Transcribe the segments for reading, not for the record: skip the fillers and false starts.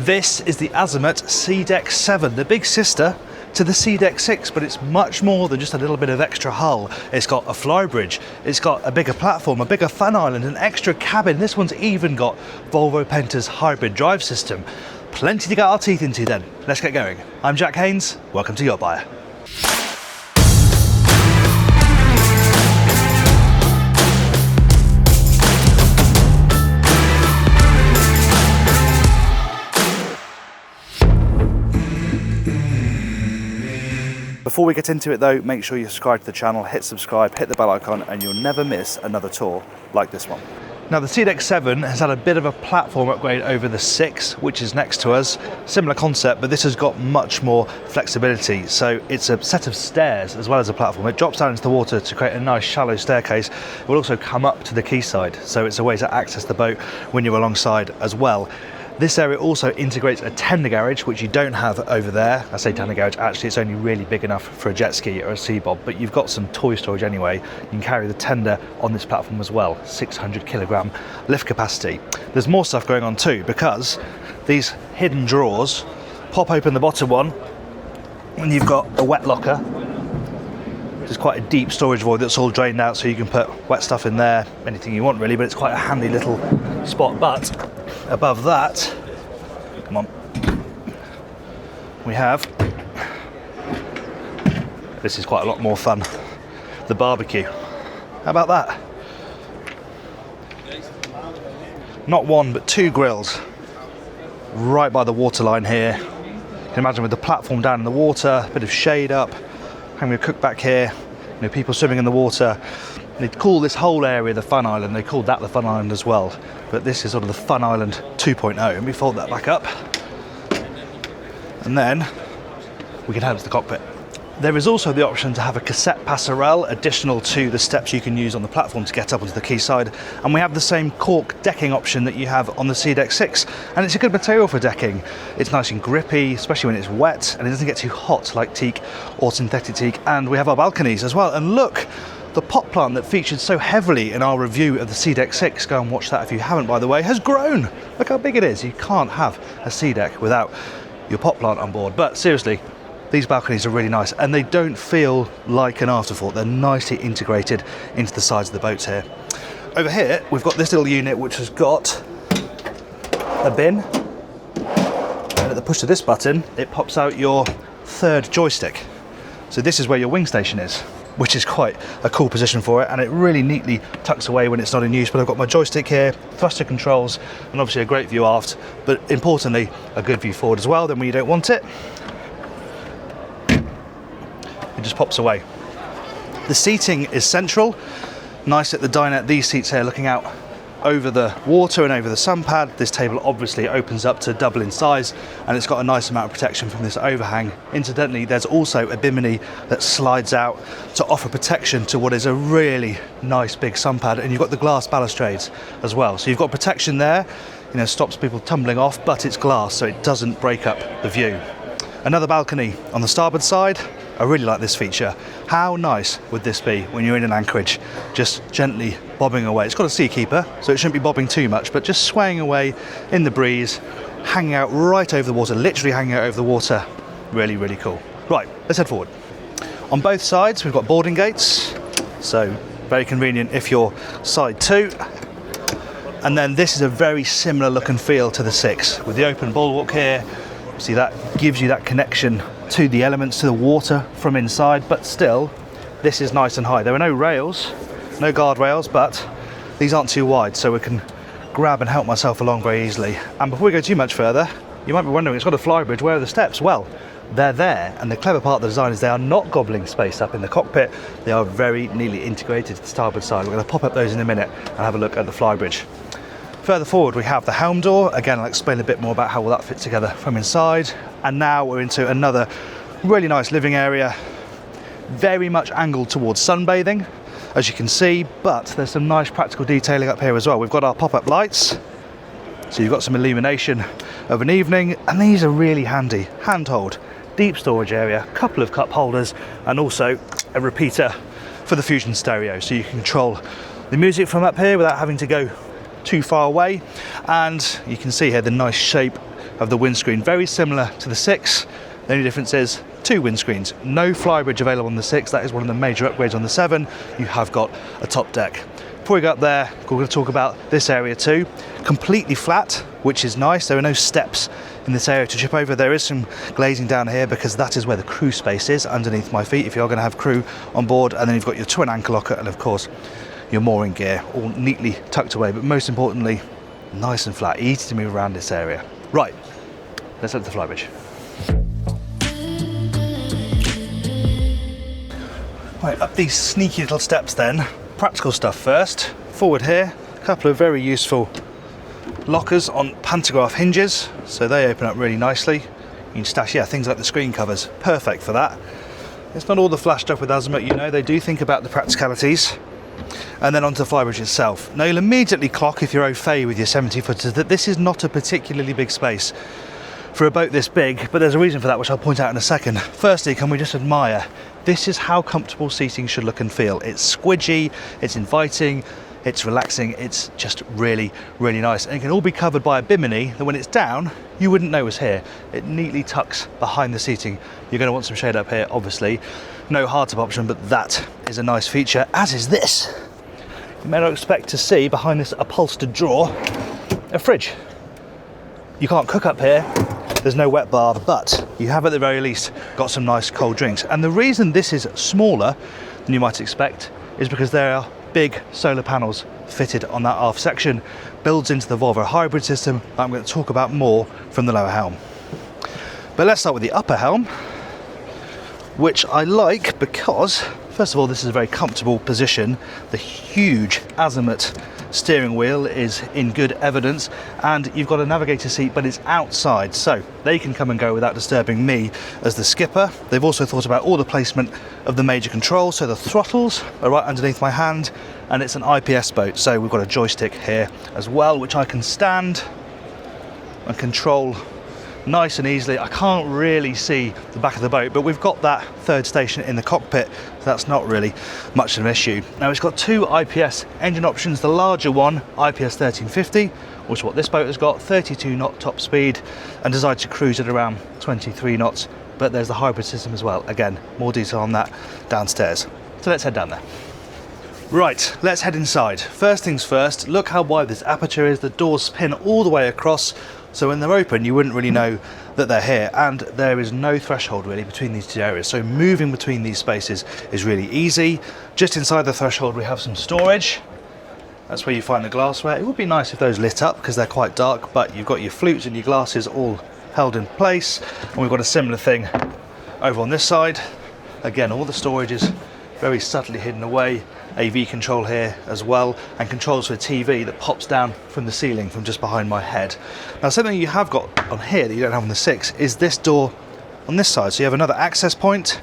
This is the Azimut Seadeck 7, the big sister to the Seadeck 6, but it's much more than just a little bit of extra hull. It's got a Flybridge, it's got a bigger platform, a bigger fun island, an extra cabin. This one's even got Volvo Penta's hybrid drive system. Plenty to get our teeth into then. Let's get going. I'm Jack Haynes, welcome to YachtBuyer. Before we get into it though, make sure you subscribe to the channel, hit subscribe, hit the bell icon, and you'll never miss another tour like this one. Now the Seadeck 7 has had a bit of a platform upgrade over the 6, which is next to us. Similar concept, but this has got much more flexibility. So it's a set of stairs as well as a platform. It drops down into the water to create a nice shallow staircase. It will also come up to the quayside, so it's a way to access the boat when you're alongside as well. This area also integrates a tender garage, which you don't have over there. I say tender garage, actually it's only really big enough for a jet ski or a Seabob, but you've got some toy storage anyway. You can carry the tender on this platform as well, 600 kilogram lift capacity. There's more stuff going on too, because these hidden drawers pop open the bottom one, and you've got a wet locker. There's quite a deep storage void that's all drained out, so you can put wet stuff in there, anything you want really, but it's quite a handy little spot. But above that, come on, we have, this is quite a lot more fun, the barbecue. How about that? Not one, but two grills right by the waterline here. You can imagine with the platform down in the water, a bit of shade up, having a cook back here, you know, people swimming in the water. They call this whole area the Fun Island. They called that the Fun Island as well, but this is sort of the Fun Island 2.0. And we fold that back up, and then we can head to the cockpit. There is also the option to have a cassette passerelle additional to the steps you can use on the platform to get up onto the quayside, and we have the same cork decking option that you have on the Seadeck 6, and it's a good material for decking. It's nice and grippy, especially when it's wet, and it doesn't get too hot like teak or synthetic teak. And we have our balconies as well, and look, the pot plant that featured so heavily in our review of the Seadeck 6, go and watch that if you haven't by the way, has grown. Look how big it is. You can't have a Seadeck without your pot plant on board. But seriously, these balconies are really nice, and they don't feel like an afterthought. They're nicely integrated into the sides of the boats here. Over here, we've got this little unit which has got a bin, and at the push of this button, it pops out your third joystick. So this is where your wing station is, which is quite a cool position for it, and it really neatly tucks away when it's not in use. But I've got my joystick here, thruster controls, and obviously a great view aft, but importantly, a good view forward as well. Then when you don't want it, it just pops away. The seating is central, nice at the dinette. These seats here looking out over the water and over the sunpad. This table obviously opens up to double in size, and it's got a nice amount of protection from this overhang. Incidentally, there's also a bimini that slides out to offer protection to what is a really nice big sunpad, and you've got the glass balustrades as well. So you've got protection there, you know, stops people tumbling off, but it's glass, so it doesn't break up the view. Another balcony on the starboard side. I really like this feature. How nice would this be when you're in an anchorage, just gently bobbing away? It's got a seakeeper, so it shouldn't be bobbing too much, but just swaying away in the breeze, hanging out right over the water, literally hanging out over the water. Really, really cool. Right, let's head forward. On both sides, we've got boarding gates, so very convenient if you're side 2. And then this is a very similar look and feel to the 6, with the open bulwark here. See, that gives you that connection to the elements, to the water from inside, but still, this is nice and high. There are no rails, no guardrails, but these aren't too wide, so we can grab and help myself along very easily. And before we go too much further, you might be wondering, it's got a Flybridge, where are the steps? Well, they're there, and the clever part of the design is they are not gobbling space up in the cockpit. They are very neatly integrated to the starboard side. We're going to pop up those in a minute and have a look at the Flybridge. Further forward, we have the Helm door. Again, I'll explain a bit more about how all that fits together from inside. And now we're into another really nice living area, very much angled towards sunbathing, as you can see, but there's some nice practical detailing up here as well. We've got our pop-up lights, so you've got some illumination of an evening, and these are really handy. Handhold, deep storage area, couple of cup holders, and also a repeater for the Fusion stereo, so you can control the music from up here without having to go too far away. And you can see here the nice shape of the windscreen. Very similar to the 6. The only difference is 2 windscreens. No Flybridge available on the 6. That is one of the major upgrades on the 7. You have got a top deck. Before we go up there, we're going to talk about this area too. Completely flat, which is nice. There are no steps in this area to trip over. There is some glazing down here because that is where the crew space is, underneath my feet, if you are going to have crew on board. And then you've got your twin anchor locker and of course your mooring gear, all neatly tucked away, but most importantly, nice and flat, easy to move around this area. Right, let's look at the Flybridge. Right, up these sneaky little steps then. Practical stuff first. Forward here, a couple of very useful lockers on pantograph hinges, so they open up really nicely. You can stash, things like the screen covers, perfect for that. It's not all the flash stuff with Azimut, you know, they do think about the practicalities. And then onto the Flybridge itself. Now you'll immediately clock, if you're au fait with your 70-footers, that this is not a particularly big space for a boat this big, but there's a reason for that, which I'll point out in a second. Firstly, can we just admire, this is how comfortable seating should look and feel. It's squidgy, it's inviting, it's relaxing, it's just really, really nice. And it can all be covered by a bimini that when it's down, you wouldn't know was here. It neatly tucks behind the seating. You're going to want some shade up here, obviously. No hardtop option, but that is a nice feature, as is this. You may not expect to see behind this upholstered drawer a fridge. You can't cook up here, there's no wet bar, but you have at the very least got some nice cold drinks. And the reason this is smaller than you might expect is because there are big solar panels fitted on that aft section, builds into the Volvo hybrid system that I'm going to talk about more from the lower helm. But let's start with the upper helm, which I like because, first of all, this is a very comfortable position. The huge Azimut steering wheel is in good evidence, and you've got a navigator seat, but it's outside, so they can come and go without disturbing me as the skipper. They've also thought about all the placement of the major controls, so the throttles are right underneath my hand, and it's an IPS boat, so we've got a joystick here as well, which I can stand and control nice and easily. I can't really see the back of the boat, but we've got that third station in the cockpit, so that's not really much of an issue. Now it's got 2 IPS engine options. The larger one, IPS 1350, which is what this boat has got, 32 knot top speed and designed to cruise at around 23 knots. But there's the hybrid system as well. Again, more detail on that downstairs. So let's head down there. Right, let's head inside. First things first, look how wide this aperture is. The doors spin all the way across, so when they're open you wouldn't really know that they're here, and there is no threshold really between these 2 areas, so moving between these spaces is really easy. Just inside the threshold we have some storage. That's where you find the glassware. It would be nice if those lit up because they're quite dark, but you've got your flutes and your glasses all held in place. And we've got a similar thing over on this side. Again, all the storage is very subtly hidden away. AV control here as well, and controls for a TV that pops down from the ceiling from just behind my head. Now something you have got on here that you don't have on the 6 is this door on this side, so you have another access point,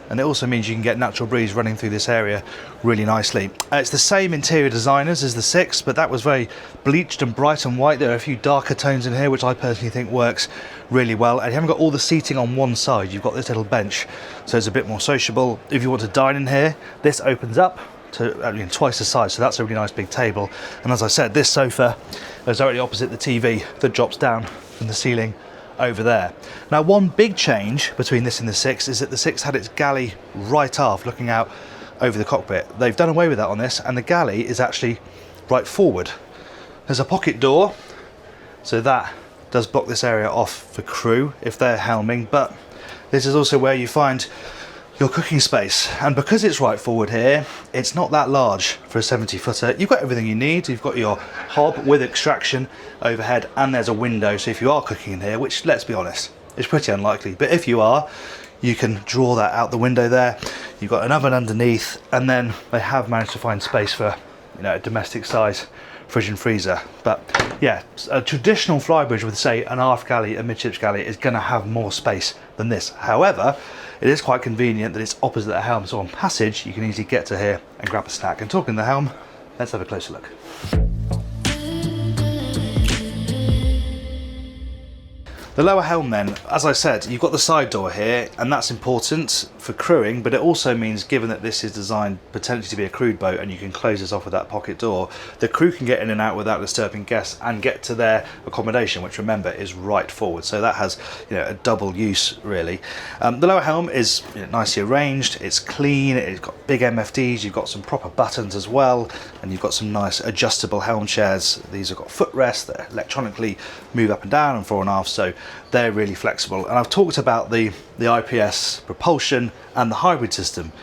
and it also means you can get natural breeze running through this area really nicely. It's the same interior designers as the 6, but that was very bleached and bright and white. There are a few darker tones in here, which I personally think works really well. And you haven't got all the seating on one side, you've got this little bench, so it's a bit more sociable. If you want to dine in here, this opens up to twice the size, so that's a really nice big table. And as I said, this sofa is directly opposite the TV that drops down from the ceiling over there. Now one big change between this and the 6 is that the 6 had its galley right aft looking out over the cockpit. They've done away with that on this, and the galley is actually right forward. There's a pocket door, so that does block this area off for crew if they're helming, but this is also where you find your cooking space, and because it's right forward here, it's not that large for a 70-footer. You've got everything you need. You've got your hob with extraction overhead, and there's a window, so if you are cooking in here, which, let's be honest, is pretty unlikely, but if you are, you can draw that out the window there. You've got an oven underneath, and then they have managed to find space for, a domestic size fridge and freezer. But yeah, a traditional Flybridge with, say, an aft galley, a midships galley, is going to have more space than this. However, it is quite convenient that it's opposite the helm, so on passage you can easily get to here and grab a snack. And talking the helm, let's have a closer look. The lower helm then, as I said, you've got the side door here, and that's important for crewing, but it also means, given that this is designed potentially to be a crewed boat and you can close this off with that pocket door, the crew can get in and out without disturbing guests and get to their accommodation, which remember is right forward. So that has, you know, a double use really. The lower helm is, you know, nicely arranged, it's clean, it's got big MFDs, you've got some proper buttons as well, and you've got some nice adjustable helm chairs. These have got footrests that electronically move up and down and fore and aft, so they're really flexible. And I've talked about the IPS propulsion and the hybrid system.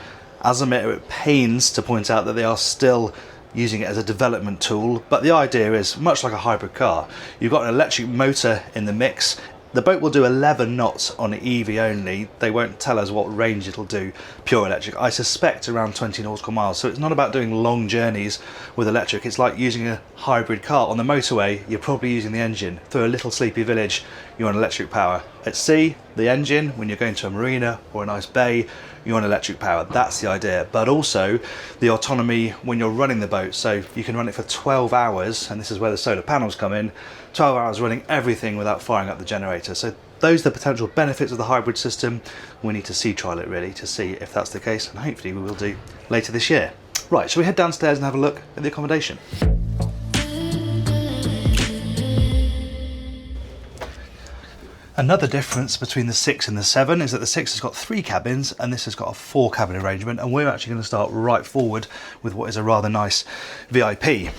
Azimut are at pains to point out that they are still using it as a development tool, but the idea is much like a hybrid car. You've got an electric motor in the mix. The boat will do 11 knots on EV only. They won't tell us what range it'll do pure electric. I suspect around 20 nautical miles. So it's not about doing long journeys with electric. It's like using a hybrid car. On the motorway, you're probably using the engine. Through a little sleepy village, you're on electric power. At sea, the engine, when you're going to a marina or a nice bay, you're on electric power. That's the idea. But also the autonomy when you're running the boat. So you can run it for 12 hours, and this is where the solar panels come in. 12 hours running everything without firing up the generator. So those are the potential benefits of the hybrid system. We need to sea trial it really to see if that's the case, and hopefully we will do later this year. Right, shall we head downstairs and have a look at the accommodation? Another difference between the 6 and the 7 is that the 6 has got 3 cabins and this has got a 4 cabin arrangement, and we're actually going to start right forward with what is a rather nice VIP.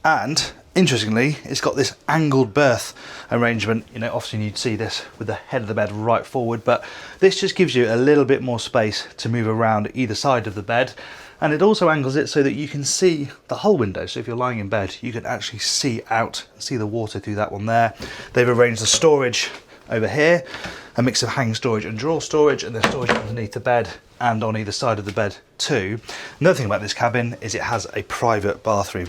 And interestingly, it's got this angled berth arrangement. You know, often you'd see this with the head of the bed right forward, but this just gives you a little bit more space to move around either side of the bed. And it also angles it so that you can see the hull window. So if you're lying in bed, you can actually see out, see the water through that one there. They've arranged the storage over here, a mix of hang storage and drawer storage, and there's storage underneath the bed and on either side of the bed too. Another thing about this cabin is it has a private bathroom.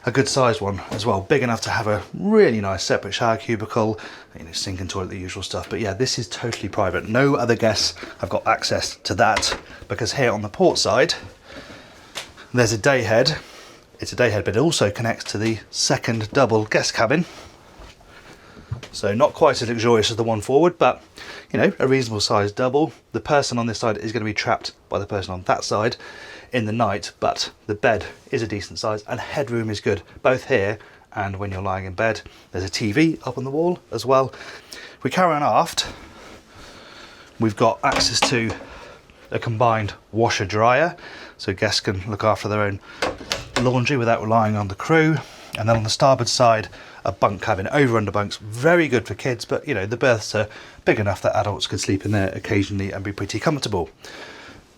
A good sized one as well, big enough to have a really nice separate shower cubicle, you know, sink and toilet, the usual stuff. But yeah, this is totally private. No other guests have got access to that, because here on the port side, there's a day head. It's a day head, but it also connects to the second double guest cabin. So not quite as luxurious as the one forward, but you know, a reasonable sized double. The person on this side is going to be trapped by the person on that side in the night, but the bed is a decent size and headroom is good, both here and when you're lying in bed. There's a TV up on the wall as well. If we carry on aft, we've got access to a combined washer dryer, so guests can look after their own laundry without relying on the crew. And then on the starboard side, a bunk cabin, over under bunks, very good for kids, but you know, the berths are big enough that adults can sleep in there occasionally and be pretty comfortable.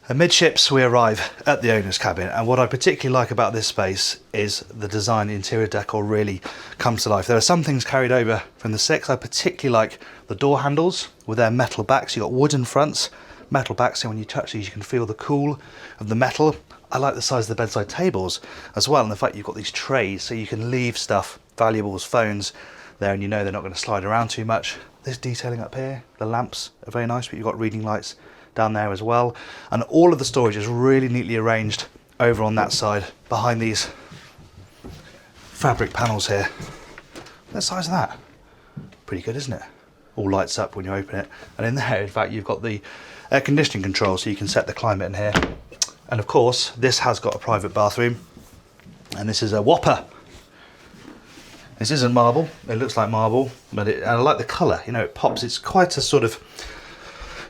Amidships, we arrive at the owner's cabin, and what I particularly like about this space is the design. The interior decor really comes to life. There are some things carried over from the 6. I particularly like the door handles with their metal backs. You've got wooden fronts, metal backs, so when you touch these you can feel the cool of the metal. I like the size of the bedside tables as well, and the fact you've got these trays so you can leave stuff, valuables, phones there, and you know they're not going to slide around too much. There's detailing up here. The lamps are very nice, but you've got reading lights down there as well, and all of the storage is really neatly arranged over on that side behind these fabric panels here. What the size of that? Pretty good, isn't it? All lights up when you open it, and in there, in fact, you've got the air conditioning control, so you can set the climate in here. And of course, this has got a private bathroom, and this is a whopper. This isn't marble. It looks like marble, but and I like the colour. You know, it pops. It's quite a sort of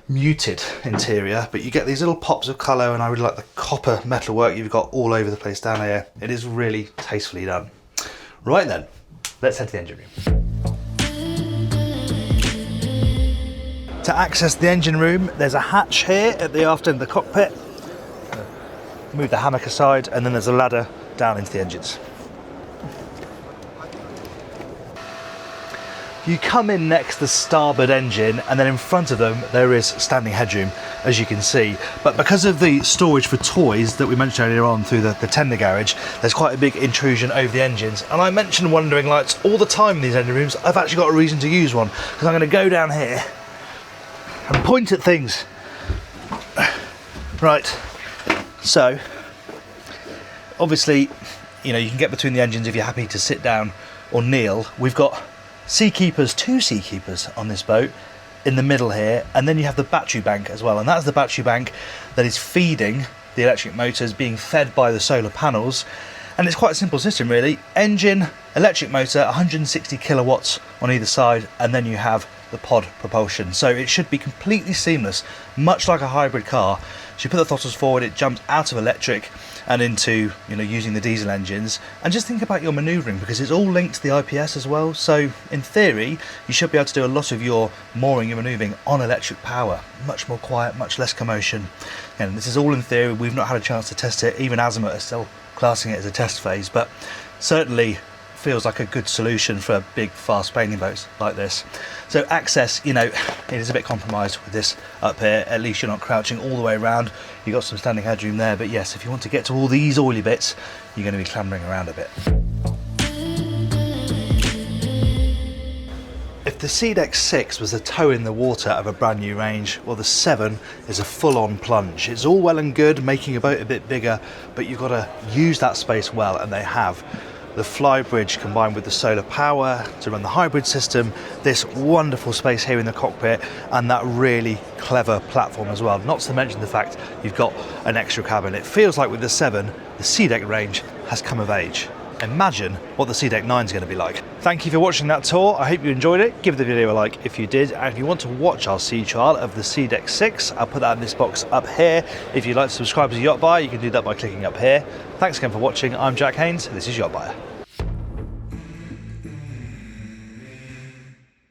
muted interior, but you get these little pops of colour, and I really like the copper metalwork you've got all over the place down here. It is really tastefully done. Right then, let's head to the engine room. To access the engine room, there's a hatch here at the aft end of the cockpit. Move the hammock aside, and then there's a ladder down into the engines. You come in next to the starboard engine, and then in front of them there is standing headroom, as you can see. But because of the storage for toys that we mentioned earlier on through the tender garage, there's quite a big intrusion over the engines. And I mention wandering lights all the time in these engine rooms. I've actually got a reason to use one, because I'm going to go down here and point at things. Right, so obviously, you know, you can get between the engines if you're happy to sit down or kneel. We've got Seakeepers, 2 Seakeepers on this boat in the middle here, and then you have the battery bank as well, and that's the battery bank that is feeding the electric motors, being fed by the solar panels. And it's quite a simple system really. Engine, electric motor, 160 kilowatts on either side, and then you have the pod propulsion. So it should be completely seamless, much like a hybrid car. So you put the throttles forward, it jumps out of electric and into, you know, using the diesel engines. And just think about your manoeuvring, because it's all linked to the IPS as well. So in theory, you should be able to do a lot of your mooring and manoeuvring on electric power. Much more quiet, much less commotion. And this is all in theory. We've not had a chance to test it. Even Azimut is still classing it as a test phase, but certainly feels like a good solution for big fast sailing boats like this. So access, you know, it is a bit compromised with this up here. At least you're not crouching all the way around. You've got some standing headroom there, but yes, if you want to get to all these oily bits, you're going to be clambering around a bit. If the Seadeck 6 was the toe in the water of a brand new range, well, the 7 is a full-on plunge. It's all well and good making a boat a bit bigger, but you've got to use that space well, and they have. The Flybridge combined with the solar power to run the hybrid system, this wonderful space here in the cockpit, and that really clever platform as well. Not to mention the fact you've got an extra cabin. It feels like with the 7, the Seadeck range has come of age. Imagine what the Seadeck 9 is going to be like. Thank you for watching that tour. I hope you enjoyed it. Give the video a like if you did, and if you want to watch our sea trial of the Seadeck 6, I'll put that in this box up here. If you'd like to subscribe to YachtBuyer, you can do that by clicking up here. Thanks again for watching. I'm Jack Haynes. This is YachtBuyer.